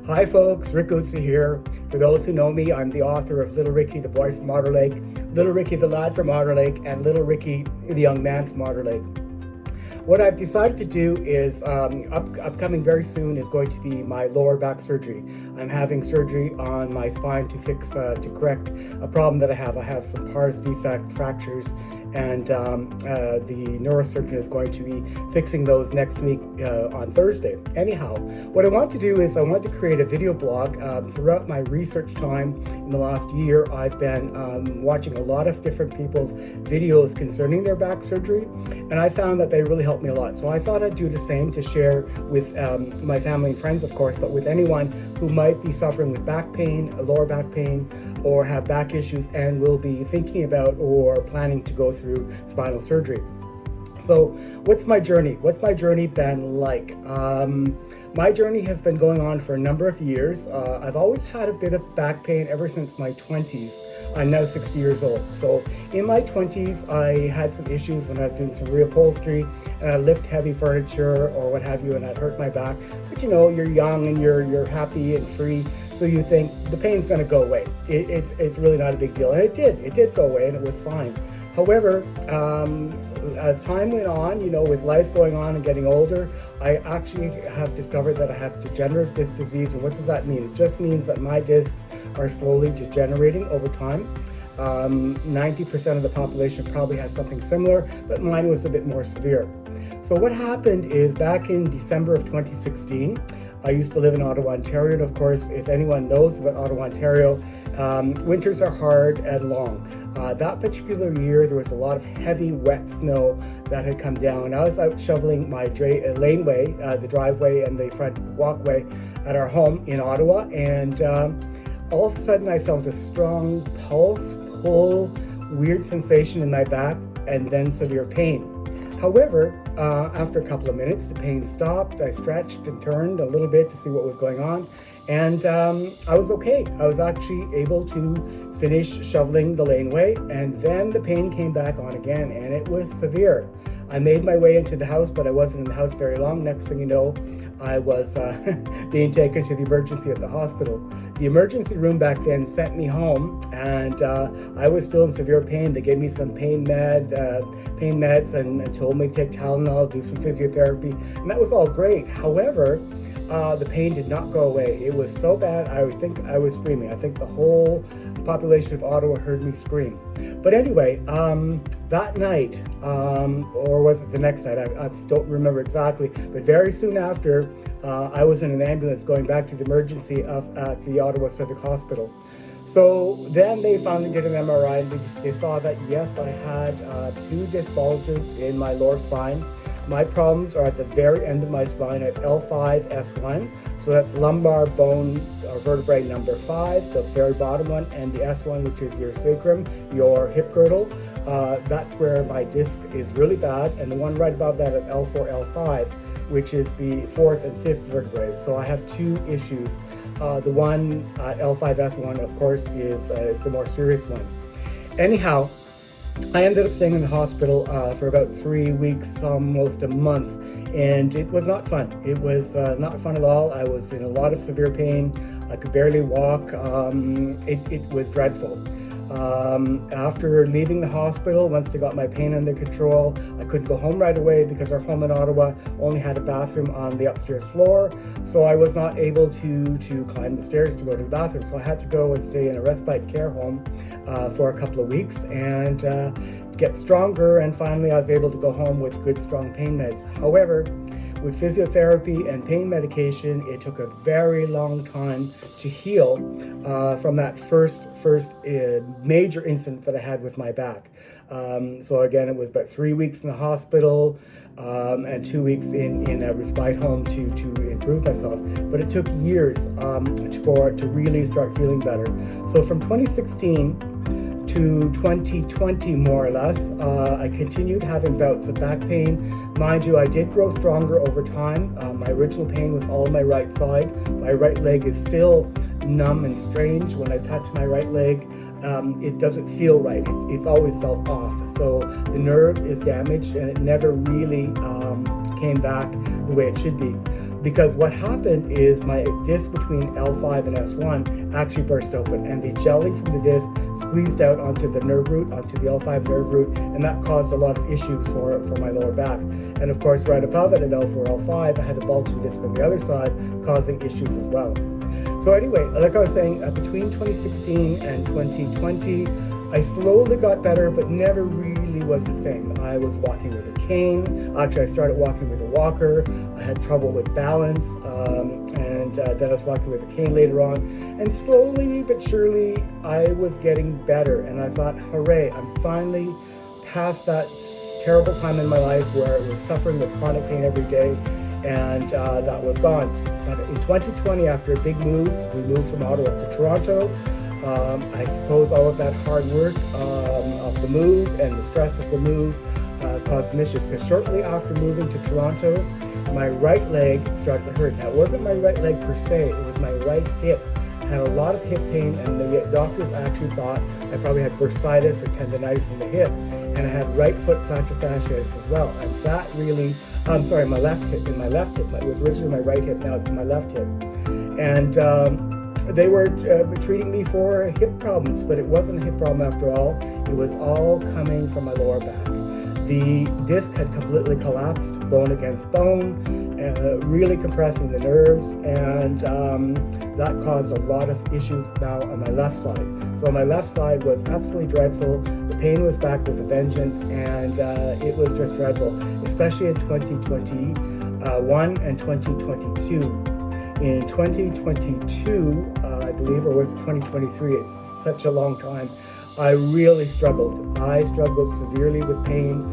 Hi folks, Rick Utsi here. For those who know me, I'm the author of Little Ricky, the boy from Otter Lake, Little Ricky, the lad from Otter Lake, and Little Ricky, the young man from Otter Lake. What I've decided to do is, upcoming very soon is going to be my lower back surgery. I'm having surgery on my spine to correct a problem that I have. I have some pars defect fractures, and the neurosurgeon is going to be fixing those next week on Thursday. Anyhow, what I want to do is I want to create a video blog. Throughout my research time in the last year, I've been watching a lot of different people's videos concerning their back surgery, and I found that they really helped me a lot. So I thought I'd do the same to share with my family and friends, of course, but with anyone who might be suffering with back pain, lower back pain, or have back issues and will be thinking about or planning to go through spinal surgery. So what's my journey? What's my journey been like? My journey has been going on for a number of years. I've always had a bit of back pain ever since my 20s. I'm now 60 years old. So in my 20s, I had some issues when I was doing some reupholstery and I lift heavy furniture or what have you, and I'd hurt my back. But you know, you're young and you're happy and free, so you think the pain's going to go away. It's really not a big deal, and it did go away, and it was fine. However, as time went on, you know, with life going on and getting older, I actually have discovered that I have degenerative disc disease. And what does that mean? It just means that my discs are slowly degenerating over time. 90% of the population probably has something similar, but mine was a bit more severe. So what happened is back in December of 2016, I used to live in Ottawa, Ontario, and of course, if anyone knows about Ottawa, Ontario, winters are hard and long. That particular year, there was a lot of heavy, wet snow that had come down. I was out shoveling my laneway, the driveway and the front walkway at our home in Ottawa, and all of a sudden I felt a strong pulse, pull, weird sensation in my back, and then severe pain. However, after a couple of minutes, the pain stopped. I stretched and turned a little bit to see what was going on, and I was okay. I was actually able to finish shoveling the laneway, and then the pain came back on again, and it was severe. I made my way into the house, but I wasn't in the house very long. Next thing you know, I was being taken to the emergency at the hospital. The emergency room back then sent me home, and I was still in severe pain. They gave me some pain meds and told me to take Tylenol, do some physiotherapy, and that was all great. However, the pain did not go away. It was so bad, I would think I was screaming. I think the whole population of Ottawa heard me scream. But anyway, that night, or was it the next night? I don't remember exactly, but very soon after, I was in an ambulance going back to the emergency at the Ottawa Civic Hospital. So then they finally did an MRI, and they saw that yes, I had 2 disc bulges in my lower spine. My problems are at the very end of my spine at L5-S1, so that's lumbar bone or vertebrae number 5, the very bottom one, and the S1, which is your sacrum, your hip girdle. That's where my disc is really bad, and the one right above that at L4, L5, which is the 4th and 5th vertebrae. So I have 2 issues. The one at L5-S1, of course, is the more serious one. Anyhow, I ended up staying in the hospital for about 3 weeks, almost a month, and it was not fun. It was not fun at all. I was in a lot of severe pain. I could barely walk. It was dreadful. After leaving the hospital, once they got my pain under control, I couldn't go home right away because our home in Ottawa only had a bathroom on the upstairs floor, so I was not able to climb the stairs to go to the bathroom. So I had to go and stay in a respite care home for a couple of weeks and get stronger, and finally I was able to go home with good strong pain meds. However, with physiotherapy and pain medication, it took a very long time to heal from that first major incident that I had with my back. So again, it was about 3 weeks in the hospital and 2 weeks in a respite home to improve myself. But it took years for it to really start feeling better. So from 2016 to 2020, more or less, I continued having bouts of back pain. Mind you, I did grow stronger over time. My original pain was all on my right side. My right leg is still numb and strange. When I touch my right leg, it doesn't feel right. It's always felt off. So the nerve is damaged, and it never really came back the way it should be. Because what happened is my disc between L5 and S1 actually burst open, and the jelly from the disc squeezed out onto the nerve root, onto the L5 nerve root, and that caused a lot of issues for my lower back. And of course, right above it at L4, L5, I had a bulging disc on the other side, causing issues as well. So anyway, like I was saying, between 2016 and 2020, I slowly got better, but never really was the same. I was walking with a cane. Actually, I started walking with a walker. I had trouble with balance, and then I was walking with a cane later on. And slowly but surely, I was getting better. And I thought, hooray, I'm finally past that terrible time in my life where I was suffering with chronic pain every day, and that was gone. But in 2020, after a big move, we moved from Ottawa to Toronto. I suppose all of that hard work of the move and the stress of the move caused some issues, because shortly after moving to Toronto, my right leg started to hurt. Now, it wasn't my right leg per se, it was my right hip. I had a lot of hip pain, and the doctors actually thought I probably had bursitis or tendonitis in the hip, and I had right foot plantar fasciitis as well. And that really, my left hip. In my left hip, it was originally my right hip, now it's in my left hip. And they were treating me for hip problems, but it wasn't a hip problem after all. It was all coming from my lower back. The disc had completely collapsed, bone against bone, really compressing the nerves, and that caused a lot of issues now on my left side. So my left side was absolutely dreadful. The pain was back with a vengeance, and it was just dreadful, especially in 2021 and 2022. In 2022, I believe, or was it 2023? It's such a long time. I really struggled. I struggled severely with pain.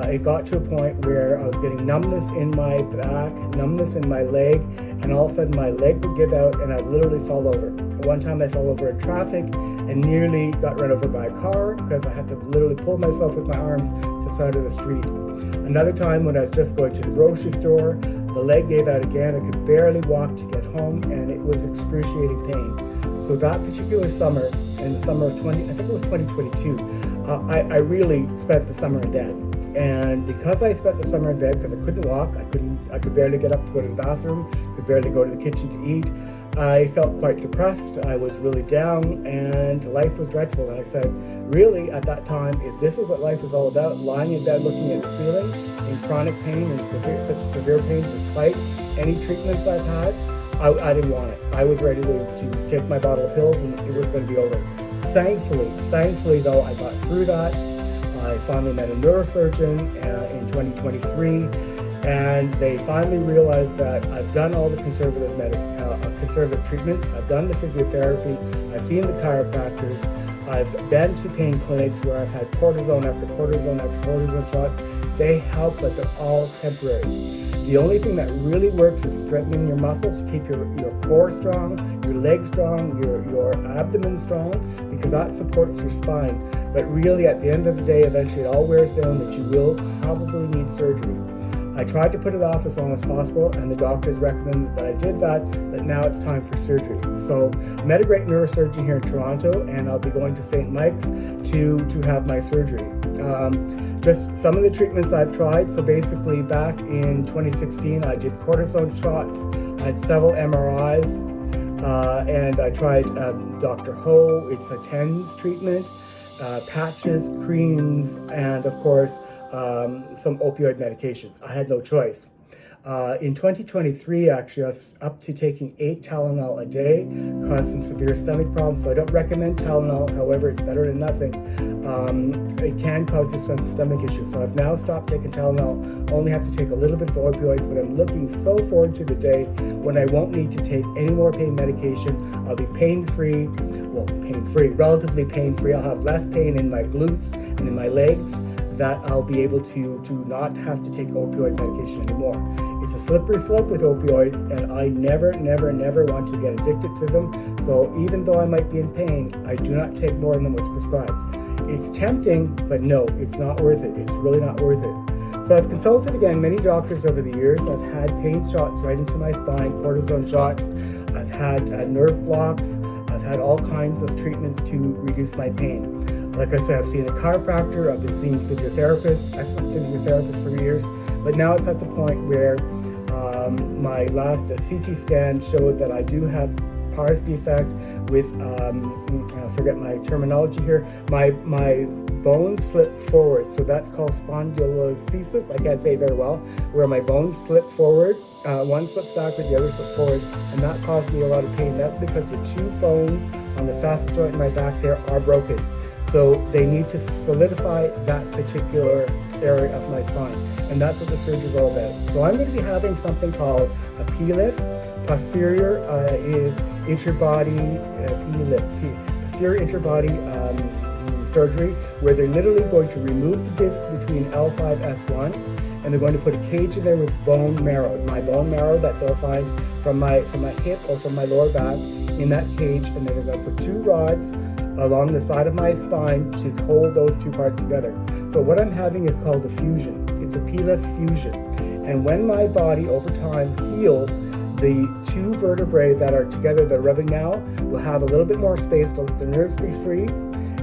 It got to a point where I was getting numbness in my back, numbness in my leg, and all of a sudden my leg would give out and I'd literally fall over. One time I fell over in traffic and nearly got run over by a car because I had to literally pull myself with my arms to the side of the street. Another time when I was just going to the grocery store, the leg gave out again. I could barely walk to get home, and it was excruciating pain. So that particular summer, in the summer of 2022, I really spent the summer in bed. And because I spent the summer in bed, because I couldn't walk, I could barely get up to go to the bathroom, could barely go to the kitchen to eat, I felt quite depressed. I was really down, and life was dreadful. And I said, really, at that time, if this is what life is all about, lying in bed looking at the ceiling in chronic pain and such severe pain, despite any treatments I've had, I didn't want it. I was ready to take my bottle of pills, and it was going to be over. Thankfully, though, I got through that. I finally met a neurosurgeon in 2023, and they finally realized that I've done all the conservative treatments. I've done the physiotherapy. I've seen the chiropractors. I've been to pain clinics where I've had cortisone after cortisone after cortisone shots. They help, but they're all temporary. The only thing that really works is strengthening your muscles to keep your core strong, your legs strong, your abdomen strong, because that supports your spine. But really, at the end of the day, eventually it all wears down that you will probably need surgery. I tried to put it off as long as possible, and the doctors recommended that I did that, but now it's time for surgery. So I met a great neurosurgeon here in Toronto, and I'll be going to St. Mike's to have my surgery. Just some of the treatments I've tried. So basically back in 2016, I did cortisone shots. I had several MRIs, and I tried Dr. Ho. It's a TENS treatment, patches, creams, and of course, some opioid medication. I had no choice. In 2023, actually, I was up to taking 8 Tylenol a day, caused some severe stomach problems. So I don't recommend Tylenol. However, it's better than nothing. It can cause you some stomach issues. So I've now stopped taking Tylenol. Only have to take a little bit of opioids, but I'm looking so forward to the day when I won't need to take any more pain medication. I'll be pain-free, relatively pain-free. I'll have less pain in my glutes and in my legs, that I'll be able to not have to take opioid medication anymore. It's a slippery slope with opioids, and I never want to get addicted to them. So even though I might be in pain, I do not take more than what's prescribed. It's tempting, but no, it's not worth it. It's really not worth it. So I've consulted again many doctors over the years. I've had pain shots right into my spine, cortisone shots. I've had nerve blocks. I've had all kinds of treatments to reduce my pain. Like I said, I've seen a chiropractor, I've been seeing physiotherapists, excellent physiotherapists for years, But now it's at the point where my last CT scan showed that I do have pars defect with, I forget my terminology here, my bones slip forward, so that's called spondylolisthesis. I can't say it very well, where my bones slip forward, one slips backward, the other slips forward, and that caused me a lot of pain. That's because the two bones on the facet joint in my back there are broken. So they need to solidify that particular area of my spine, and that's what the surgery is all about. So I'm going to be having something called a TLIF, posterior interbody posterior interbody surgery, where they're literally going to remove the disc between L5-S1, and they're going to put a cage in there with bone marrow, my bone marrow that they'll find from my hip or from my lower back in that cage, and then they're going to put two rods along the side of my spine to hold those two parts together. So what I'm having is called a fusion. It's a TLIF fusion. And when my body over time heals, the two vertebrae that are together, that are rubbing now, will have a little bit more space to let the nerves be free,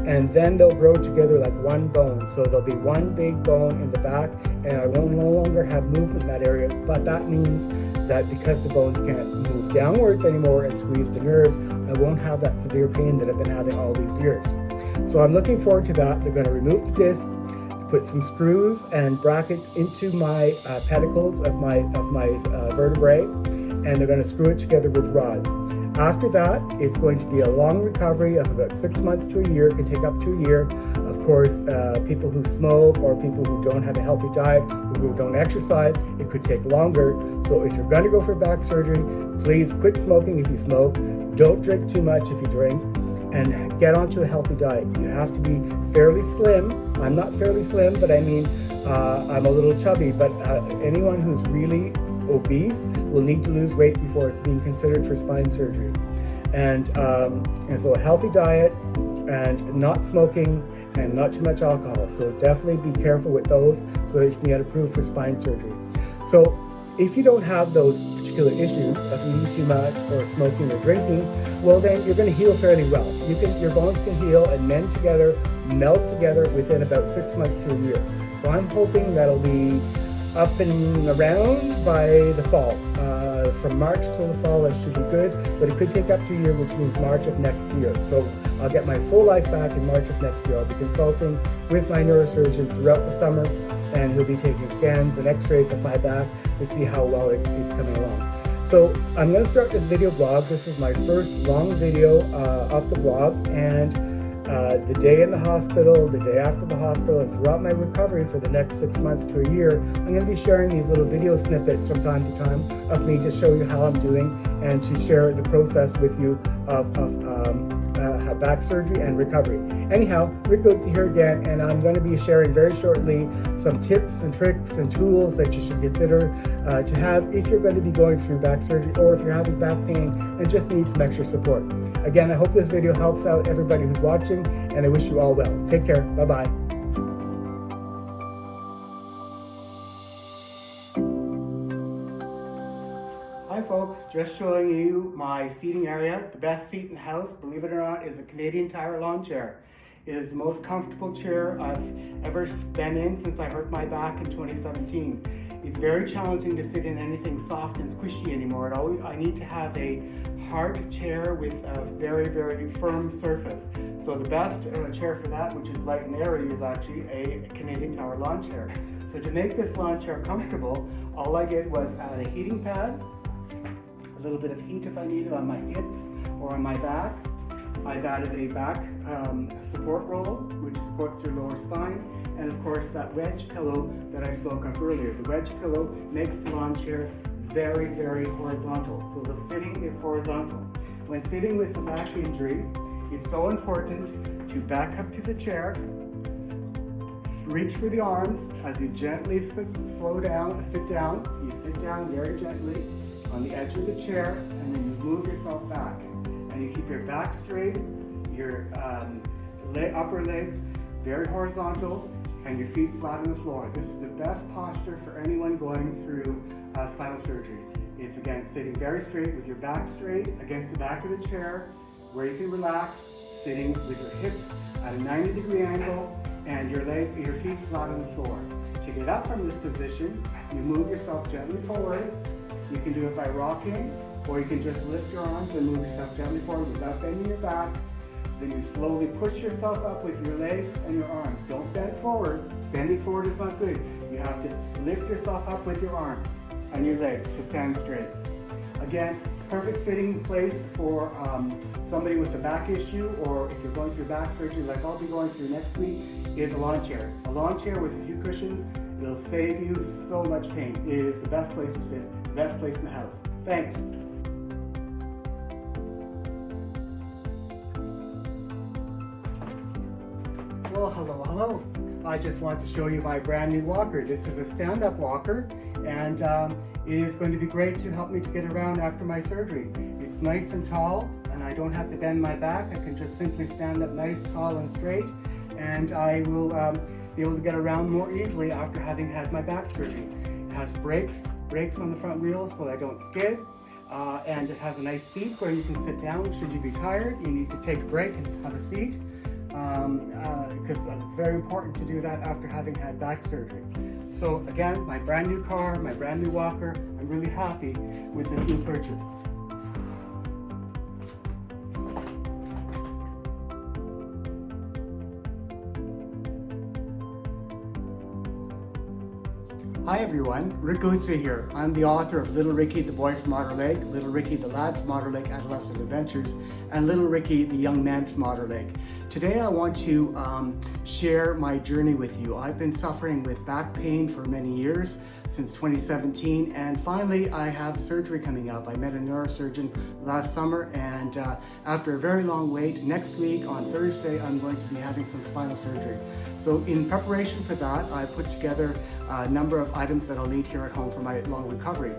and then they'll grow together like one bone. So there'll be one big bone in the back, and I won't no longer have movement in that area. But that means that because the bones can't move downwards anymore and squeeze the nerves, I won't have that severe pain that I've been having all these years. So I'm looking forward to that. They're going to remove the disc, put some screws and brackets into my pedicles of my vertebrae, and they're going to screw it together with rods. After that, it's going to be a long recovery of about 6 months to a year. It can take up to a year. Of course, people who smoke or people who don't have a healthy diet, who don't exercise, it could take longer. So if you're going to go for back surgery, please quit smoking if you smoke. Don't drink too much if you drink, and get onto a healthy diet. You have to be fairly slim. I'm not fairly slim, but I mean, I'm a little chubby, but anyone who's really obese will need to lose weight before being considered for spine surgery. And so a healthy diet and not smoking and not too much alcohol. So definitely be careful with those so that you can get approved for spine surgery. So if you don't have those particular issues of eating too much or smoking or drinking, well then you're going to heal fairly well. Your bones can heal and mend together, melt together within about 6 months to a year. So I'm hoping that'll be up and around by the fall. From March till the fall, it should be good, but it could take up to a year, which means March of next year. So I'll get my full life back in March of next year. I'll be consulting with my neurosurgeon throughout the summer, and he'll be taking scans and x-rays of my back to see how well it's coming along. So I'm going to start this video blog. This is my first long video off the blog, and the day in the hospital, the day after the hospital, and throughout my recovery for the next 6 months to a year, I'm going to be sharing these little video snippets from time to time of me to show you how I'm doing and to share the process with you of back surgery and recovery. Anyhow, Rick Goatsy here again, and I'm going to be sharing very shortly some tips and tricks and tools that you should consider to have if you're going to be going through back surgery, or if you're having back pain and just need some extra support. Again, I hope this video helps out everybody who's watching, and I wish you all well. Take care. Bye-bye. Hi folks, just showing you my seating area. The best seat in the house, believe it or not, is a Canadian Tire lawn chair. It is the most comfortable chair I've ever been in since I hurt my back in 2017. It's very challenging to sit in anything soft and squishy anymore. I need to have a hard chair with a very, very firm surface. So the best chair for that, which is light and airy, is actually a Canadian Tire lawn chair. So to make this lawn chair comfortable, all I did was add a heating pad, a little bit of heat if I needed on my hips or on my back. I've added a back support roll, which supports your lower spine, and of course that wedge pillow that I spoke of earlier. The wedge pillow makes the lawn chair very, very horizontal. So the sitting is horizontal. When sitting with a back injury, it's so important to back up to the chair, reach for the arms as you gently sit down. You sit down very gently on the edge of the chair, and then you move yourself back. And you keep your back straight, your upper legs very horizontal, and your feet flat on the floor. This is the best posture for anyone going through spinal surgery. It's again sitting very straight with your back straight against the back of the chair, where you can relax, sitting with your hips at a 90-degree angle and your feet flat on the floor. To get up from this position, you move yourself gently forward. You can do it by rocking, or you can just lift your arms and move yourself gently forward without bending your back. Then you slowly push yourself up with your legs and your arms. Don't bend forward. Bending forward is not good. You have to lift yourself up with your arms and your legs to stand straight. Again, perfect sitting place for somebody with a back issue, or if you're going through back surgery like I'll be going through next week, is a lawn chair. A lawn chair with a few cushions, it'll save you so much pain. It is the best place to sit, the best place in the house. Thanks. Well, hello. I just want to show you my brand new walker. This is a stand-up walker, and it is going to be great to help me to get around after my surgery. It's nice and tall, and I don't have to bend my back. I can just simply stand up nice, tall, and straight, and I will be able to get around more easily after having had my back surgery. It has brakes on the front wheels so I don't skid, and it has a nice seat where you can sit down should you be tired. You need to take a break and have a seat, because it's very important to do that after having had back surgery. So again, my brand new car, my brand new walker, I'm really happy with this new purchase. Hi everyone, Rick Gutze here. I'm the author of Little Ricky, the Boy from Otter Lake, Little Ricky, the Lad from Otter Lake, Adolescent Adventures, and Little Ricky, the Young Man from Otter Lake. Today I want to share my journey with you. I've been suffering with back pain for many years, since 2017, and finally I have surgery coming up. I met a neurosurgeon last summer, and after a very long wait, next week on Thursday I'm going to be having some spinal surgery. So in preparation for that, I put together a number of items that I'll need here at home for my long recovery.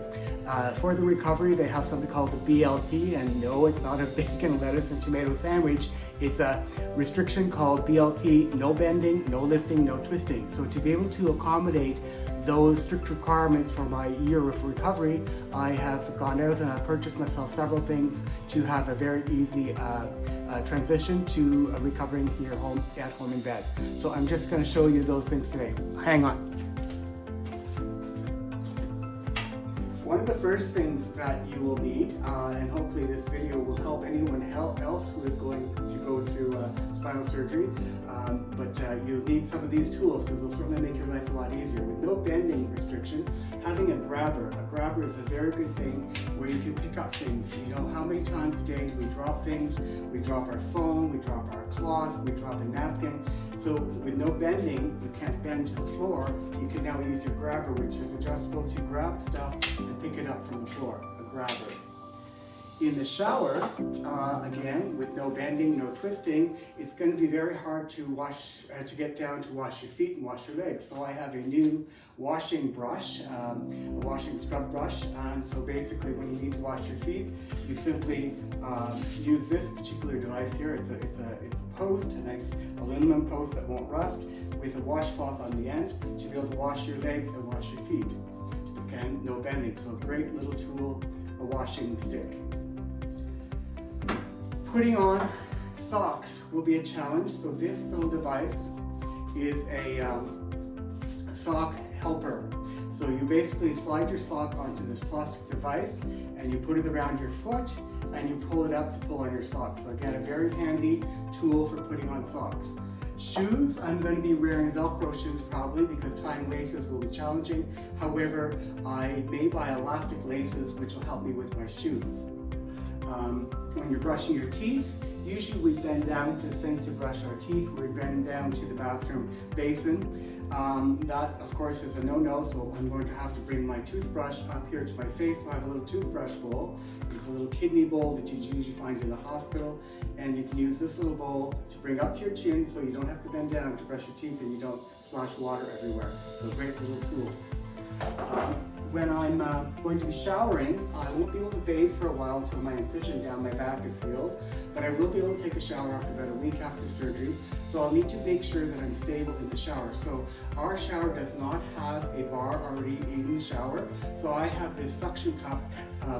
For the recovery, they have something called the BLT, and no, it's not a bacon, lettuce, and tomato sandwich. It's a restriction called BLT, no bending, no lifting, no twisting. So to be able to accommodate those strict requiremements for my year of recovery, I have gone out and I've purchased myself several things to have a very easy transition to recovering here at home in bed. So I'm just going to show you those things today. Hang on. One of the first things that you will need, and hopefully this video will help anyone else who is going to go through spinal surgery, but you'll need some of these tools because they'll certainly make your life a lot easier. With no bending restriction, having a grabber is a very good thing where you can pick up things. You know, how many times a day do we drop things? We drop our phone, we drop our cloth, we drop a napkin. So with no bending, you can't bend to the floor. You can now use your grabber, which is adjustable to grab stuff and pick it up from the floor, a grabber. In the shower, again, with no bending, no twisting, it's going to be very hard to get down to wash your feet and wash your legs. So I have a new washing brush, a washing scrub brush. And so basically when you need to wash your feet, you simply use this particular device here. It's a post, a nice aluminum post that won't rust, with a washcloth on the end to be able to wash your legs and wash your feet. Again, no bending, so a great little tool, a washing stick. Putting on socks will be a challenge, so this little device is a sock helper. So you basically slide your sock onto this plastic device and you put it around your foot and you pull it up to pull on your socks. So again, a very handy tool for putting on socks. Shoes, I'm going to be wearing Velcro shoes probably because tying laces will be challenging. However, I may buy elastic laces which will help me with my shoes. When you're brushing your teeth, usually we bend down to the sink to brush our teeth. We bend down to the bathroom basin. That, of course, is a no-no, so I'm going to have to bring my toothbrush up here to my face. So I have a little toothbrush bowl. It's a little kidney bowl that you usually find in the hospital, and you can use this little bowl to bring up to your chin so you don't have to bend down to brush your teeth and you don't splash water everywhere. So a great little tool. When I'm going to be showering, I won't be able to bathe for a while until my incision down my back is healed, but I will be able to take a shower after about a week after surgery, so I'll need to make sure that I'm stable in the shower. So our shower does not have a bar already in the shower, so I have this suction cup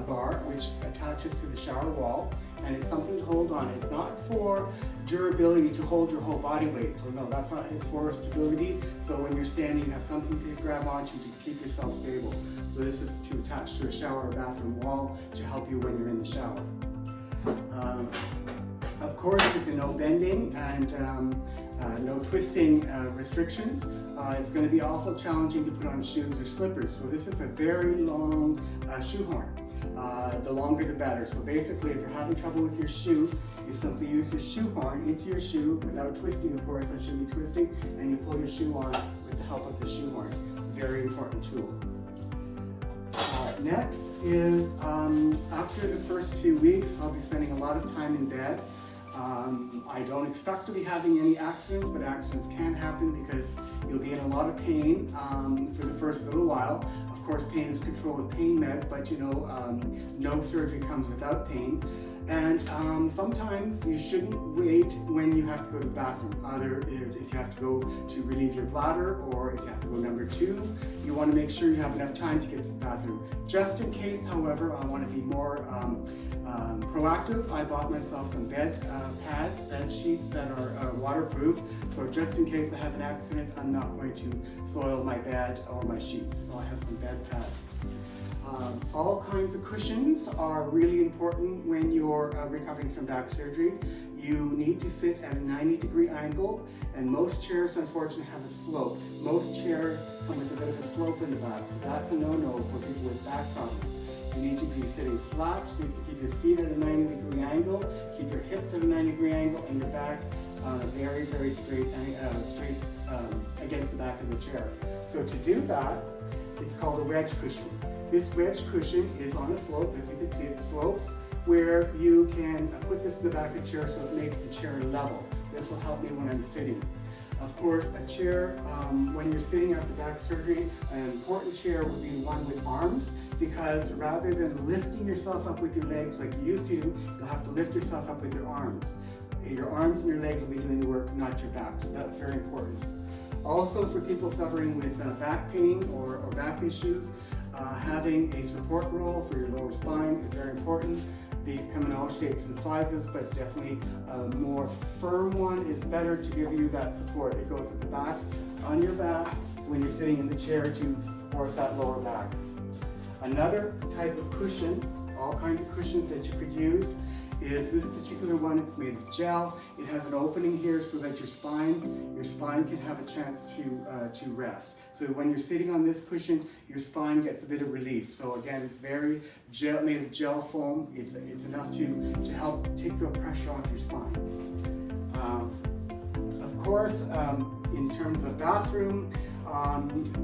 bar which attaches to the shower wall, and it's something to hold on. It's not for durability to hold your whole body weight. So no, that's not. It's for stability. So when you're standing, you have something to grab onto to keep yourself stable. So this is to attach to a shower or bathroom wall to help you when you're in the shower. Of course, with the no bending and no twisting restrictions, it's going to be awful challenging to put on shoes or slippers. So this is a very long shoehorn. The longer the better. So basically, if you're having trouble with your shoe, you simply use your shoehorn into your shoe without twisting, of course. I shouldn't be twisting, and you pull your shoe on with the help of the shoehorn. Very important tool. Next is after the first few weeks, I'll be spending a lot of time in bed. I don't expect to be having any accidents, but accidents can happen because you'll be in a lot of pain for the first little while. Of course, pain is controlled with pain meds, but you know, no surgery comes without pain. And sometimes you shouldn't wait when you have to go to the bathroom. Either if you have to go to relieve your bladder, or if you have to go number 2, you want to make sure you have enough time to get to the bathroom. Just in case, however, I want to be more proactive, I bought myself some bed pads, bed sheets that are waterproof. So just in case I have an accident, I'm not going to soil my bed or my sheets. So I have some bed pads. All kinds of cushions are really important when you're recovering from back surgery. You need to sit at a 90-degree angle, and most chairs unfortunately have a slope. Most chairs come with a bit of a slope in the back, so that's a no-no for people with back problems. You need to be sitting flat, so you can keep your feet at a 90-degree angle, keep your hips at a 90-degree angle, and your back on a very, very straight against the back of the chair. So to do that, it's called a wedge cushion. This wedge cushion is on a slope, as you can see, it slopes, where you can put this in the back of the chair so it makes the chair level. This will help me when I'm sitting. Of course, a chair, when you're sitting after back surgery, an important chair would be one with arms, because rather than lifting yourself up with your legs like you used to do, you'll have to lift yourself up with your arms. Your arms and your legs will be doing the work, not your back, so that's very important. Also, for people suffering with back pain or back issues, having a support roll for your lower spine is very important. These come in all shapes and sizes, but definitely a more firm one is better to give you that support. It goes at the back, on your back, when you're sitting in the chair to support that lower back. Another type of cushion, all kinds of cushions that you could use, is this particular one. It's made of gel. It has an opening here so that your spine can have a chance to rest. So when you're sitting on this cushion, your spine gets a bit of relief. So again, it's very made of gel foam. It's enough to help take the pressure off your spine. Of course, in terms of bathroom,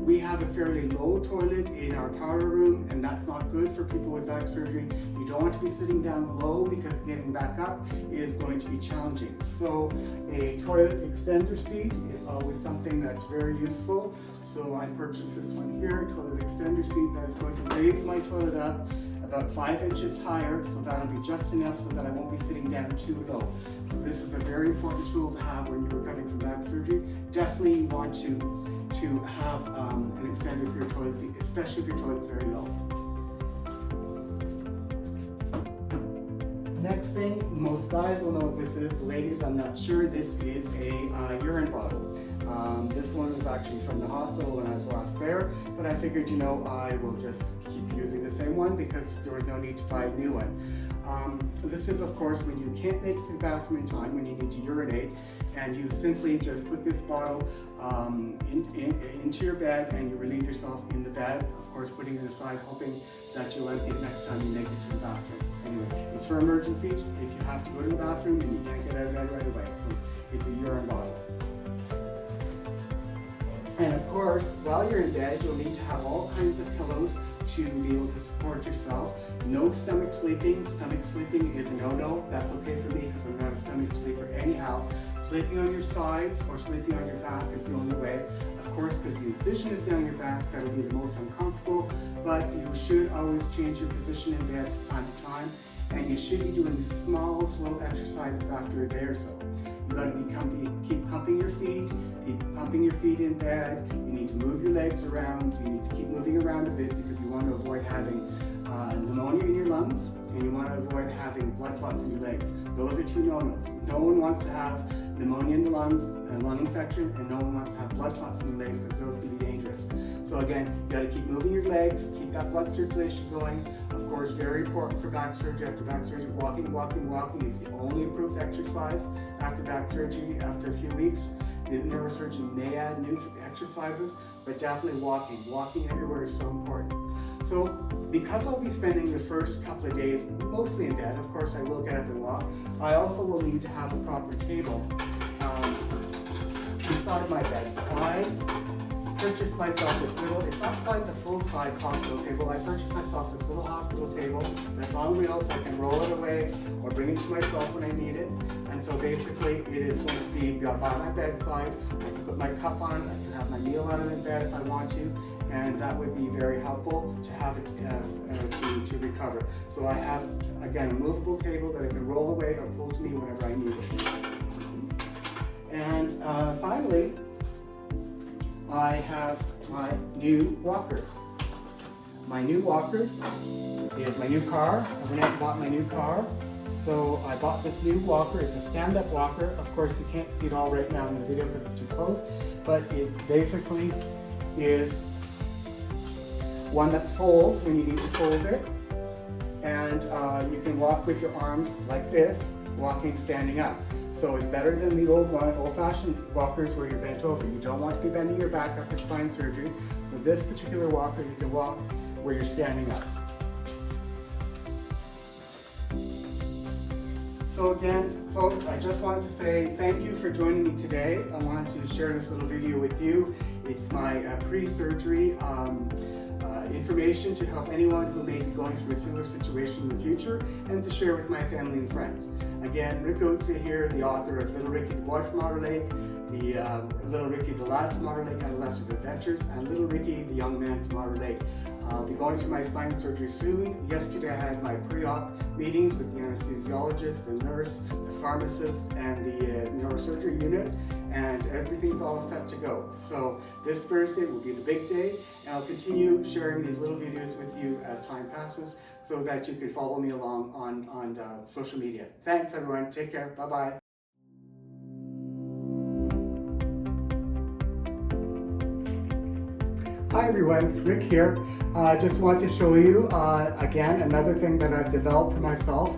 we have a fairly low toilet in our powder room, and that's not good for people with back surgery. You don't want to be sitting down low because getting back up is going to be challenging. So a toilet extender seat is always something that's very useful. So I purchased this one here, toilet extender seat that is going to raise my toilet up about 5 inches higher, so that'll be just enough so that I won't be sitting down too low. So this is a very important tool to have when you're recovering from back surgery. Definitely you want to have an extender for your toilet seat, especially if your toilet's very low. Next thing, most guys will know what this is. The ladies, I'm not sure. This is a urine bottle. This one was actually from the hospital when I was last there, but I figured, you know, I will just keep using the same one because there was no need to buy a new one. This is, of course, when you can't make it to the bathroom in time, when you need to urinate, and you simply just put this bottle into your bed and you relieve yourself in the bed, of course putting it aside, hoping that you'll empty it next time you make it to the bathroom. Anyway, it's for emergencies, if you have to go to the bathroom and you can't get out of bed right away. So it's a urine bottle. And of course, while you're in bed, you'll need to have all kinds of pillows to be able to support yourself. No stomach sleeping. Stomach sleeping is a no-no. That's okay for me because I'm not a stomach sleeper anyhow. Sleeping on your sides or sleeping on your back is the only way. Of course, because the incision is down your back, that'll be the most uncomfortable, but you should always change your position in bed from time to time, and you should be doing small, slow exercises after a day or so. You got to keep pumping your feet, in bed. You need to move your legs around. You need to keep moving around a bit because you want to avoid having pneumonia in your lungs, and you want to avoid having blood clots in your legs. Those are two no-nos. No one wants to have pneumonia in the lungs, a lung infection, and no one wants to have blood clots in the legs because those can be dangerous. So again, you got to keep moving your legs, keep that blood circulation going. Of course, very important for back surgery. After back surgery, walking is the only approved exercise after back surgery. After a few weeks, the neurosurgeon may add new exercises, but definitely walking. Walking everywhere is so important. So because I'll be spending the first couple of days mostly in bed, of course I will get up and walk, I also will need to have a proper table beside my bed. So I purchased myself this little, it's not quite the full-size hospital table, I purchased myself this little hospital table that's on wheels so I can roll it away or bring it to myself when I need it. And so basically it is going to be by my bedside. I can put my cup on, I can have my meal on it in bed if I want to, and that would be very helpful to have it to recover. So I have, again, a movable table that I can roll away or pull to me whenever I need it. And finally, I have my new walker. My new walker is my new car. I went out and bought my new car. So I bought this new walker. It's a stand-up walker. Of course, you can't see it all right now in the video because it's too close, but it basically is one that folds when you need to fold it. And you can walk with your arms like this, walking standing up. So it's better than the old-fashioned walkers where you're bent over. You don't want to be bending your back after spine surgery. So this particular walker, you can walk where you're standing up. So again, folks, I just wanted to say thank you for joining me today. I wanted to share this little video with you. It's my pre-surgery information to help anyone who may be going through a similar situation in the future, and to share with my family and friends. Again, Rick Oatsa here, the author of Little Ricky the Boy from Otter Lake, the Little Ricky the Lad from Otter Lake Adolescent Adventures, and Little Ricky the Young Man from Otter Lake. I'll be going through my spine surgery soon. Yesterday I had my pre-op meetings with the anesthesiologist, the nurse, the pharmacist, and the neurosurgery unit, and everything's all set to go. So this Thursday will be the big day, and I'll continue sharing these little videos with you as time passes so that you can follow me along on social media. Thanks everyone, take care, bye-bye. Hi everyone, Rick here. Just want to show you again another thing that I've developed for myself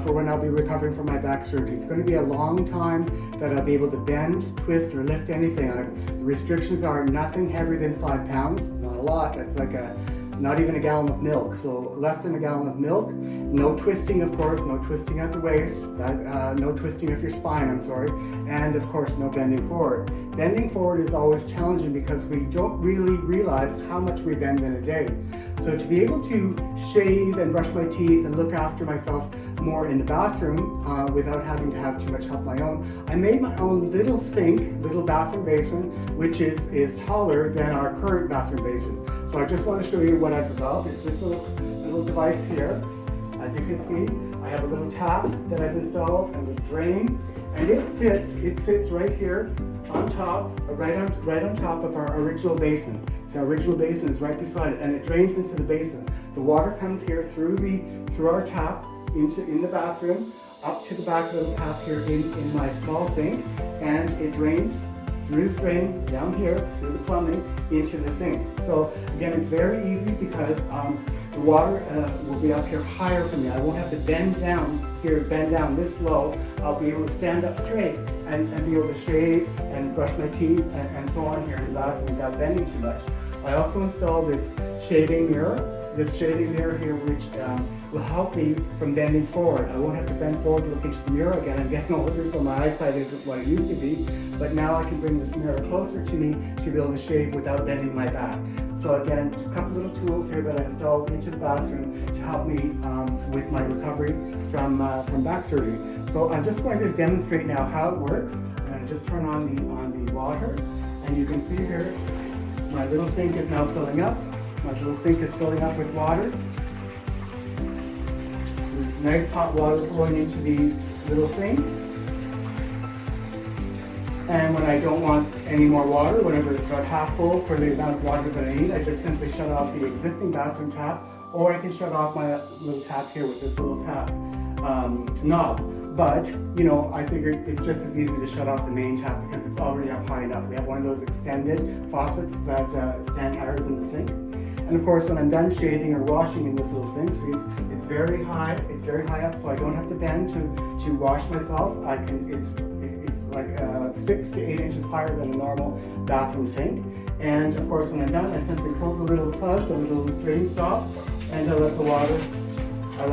for when I'll be recovering from my back surgery. It's going to be a long time that I'll be able to bend, twist, or lift anything. The restrictions are nothing heavier than 5 pounds. It's not a lot. That's like not even a gallon of milk. So less than a gallon of milk. No twisting, of course. No twisting at the waist. No twisting of your spine, I'm sorry. And of course, no bending forward. Bending forward is always challenging because we don't really realize how much we bend in a day. So to be able to shave and brush my teeth and look after myself more in the bathroom without having to have too much help my own, I made my own little sink, little bathroom basin, which is taller than our current bathroom basin. So I just want to show you what I've developed. It's this little device here. As you can see, I have a little tap that I've installed and a drain, and it sits right here on top, right on top of our original basin. So our original basin is right beside it, and it drains into the basin. The water comes here through our tap in the bathroom, up to the back little tap here in my small sink, and it drains through this drain down here through the plumbing into the sink. So again, it's very easy because the water will be up here higher for me. I won't have to bend down this low. I'll be able to stand up straight and be able to shave and brush my teeth and so on here in the bathroom without bending too much. I also installed this shaving mirror here, which will help me from bending forward. I won't have to bend forward to look into the mirror again. I'm getting older, so my eyesight isn't what it used to be, but now I can bring this mirror closer to me to be able to shave without bending my back. So again, a couple little tools here that I installed into the bathroom to help me with my recovery from back surgery. So I'm just going to demonstrate now how it works. I'm going to just turn on the water, and you can see here my little sink is now filling up. My little sink is filling up with water. There's nice hot water flowing into the little sink. And when I don't want any more water, whenever it's about half full for the amount of water that I need, I just simply shut off the existing bathroom tap, or I can shut off my little tap here with this little tap knob. But, you know, I figured it's just as easy to shut off the main tap because it's already up high enough. We have one of those extended faucets that stand higher than the sink. And of course, when I'm done shaving or washing in this little sink, see, it's very high. It's very high up, so I don't have to bend to wash myself. It's like 6 to 8 inches higher than a normal bathroom sink. And of course, when I'm done, I simply pull the little plug, the little drain stop, and I let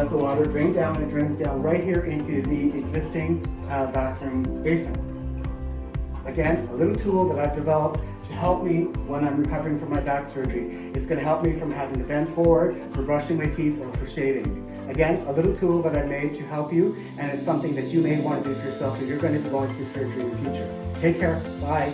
the water drain down. It drains down right here into the existing bathroom basin. Again, a little tool that I've developed to help me when I'm recovering from my back surgery. It's going to help me from having to bend forward for brushing my teeth or for shaving. Again, a little tool that I made to help you, and it's something that you may want to do for yourself if you're going to be going through surgery in the future. Take care. Bye.